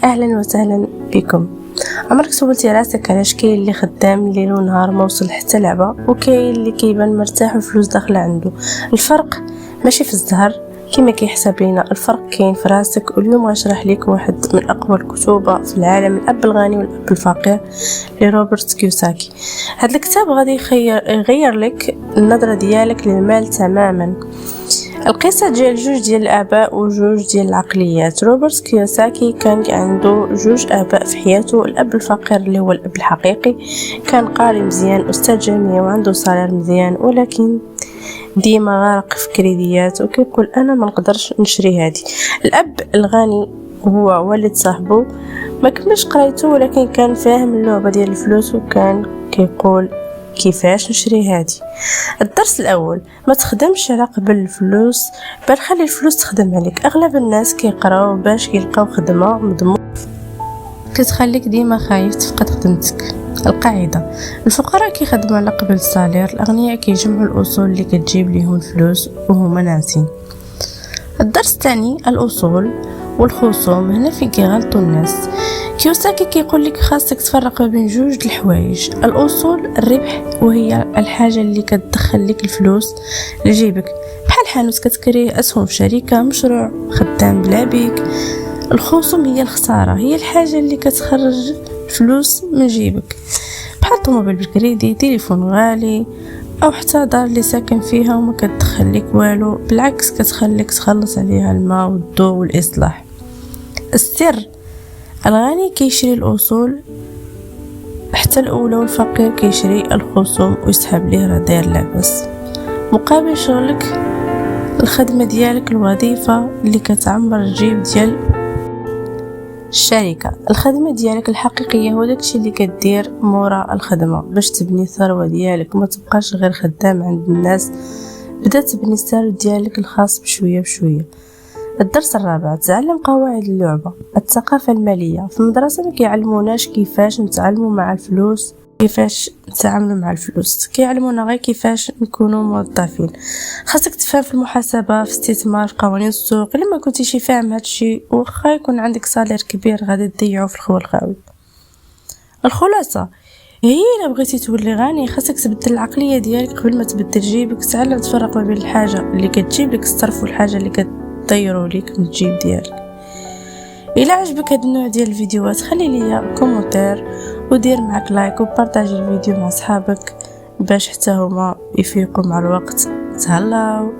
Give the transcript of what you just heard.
اهلا وسهلا بكم. عمرك سولتي راسك علاش كاين اللي خدام ليل ونهار ما وصل حتى لعبه، وكاين اللي كيبان مرتاح والفلوس داخله عنده؟ الفرق ماشي في الزهر كما كيحسب لينا، الفرق كاين في راسك. واليوم غنشرح لك واحد من اقوى الكتب في العالم، الاب الغني والاب الفقير لروبرت كيوساكي. هذا الكتاب غادي يغير لك النظره ديالك للمال تماما. القصة ديال جوج ديال الآباء وجوج ديال العقليات. روبرت كيوساكي كان عنده جوج آباء في حياته. الأب الفقير اللي هو الأب الحقيقي كان قاري مزيان، أستاذ جامعي وعنده صالير مزيان، ولكن ديما غارق في كريديات وكيقول أنا ما نقدرش نشري هذه. الأب الغني هو والد صاحبه ما كملش قرايته، ولكن كان فاهم اللعبة ديال الفلوس وكان كيقول كيفاش نشري هادي. الدرس الاول: ما تخدمش على قبل الفلوس، بل خلي الفلوس تخدم عليك. اغلب الناس كيقراو باش يلقاو خدمه مضمون كتخليك ديما خايف تفقد خدمتك. القاعده: الفقراء كيخدموا على قبل الصالير، الاغنياء كيجمعوا الاصول اللي كتجيب ليهم الفلوس وهما ناسين. الدرس الثاني: الاصول والخصوم. هنا فين كيغلطوا الناس. كيوساكي كيقول لك خاصك تفرق بين جوج الحوايج: الاصول الربح وهي الحاجه اللي كتدخل لك الفلوس لجيبك، بحال حانوت كتكري اسهم في شركه، مشروع، خدام بلا بيك. الخصوم هي الخساره، هي الحاجه اللي كتخرج فلوس من جيبك، بحال طوموبيل بالكريدي، تليفون غالي، او حتى دار اللي ساكن فيها وما كتدخل لك والو، بالعكس كتخليك تخلص عليها الماء والضوء والاصلاح. السر: الغني كيشري الاصول حتى الاولى، والفقير كيشري الخصوم ويسحب ليه راه داير لاباس. مقابل شغلك، الخدمه ديالك، الوظيفه اللي كتعمر الجيب ديال الشركه. الخدمه ديالك الحقيقيه هو داكشي اللي كدير مورا الخدمه باش تبني الثروه ديالك، ما تبقاش غير خدام عند الناس، بدا تبني الثروه ديالك الخاص بشويه بشويه. الدرس الرابع: تعلم قواعد اللعبة. الثقافة المالية في المدرسة ما كيعلموناش كيفاش نتعلموا مع الفلوس، كيفاش نتعاملوا مع الفلوس، كيعلمونا غير كيفاش نكونوا موظفين. خاصك تفهم في المحاسبة، في الاستثمار، في قوانين السوق. الا ما كنتيش فاهم هادشي، واخا يكون عندك صالير كبير غادي تضيعو في الخول الخاوي. الخلاصة هي: الا بغيتي تولي غني خاصك تبدل العقلية ديالك قبل ما تبدل جيبك. تعلم تفرق ما بين الحاجة اللي كتجيب لك الصرف والحاجة اللي طيروا ليك من الجيب ديالك. الى عجبك هذا النوع ديال الفيديوهات خلي لي كومنتير ودير معك لايك وبارطاجي الفيديو مع صحابك باش حتى هما يفيقوا مع الوقت. تهلاو.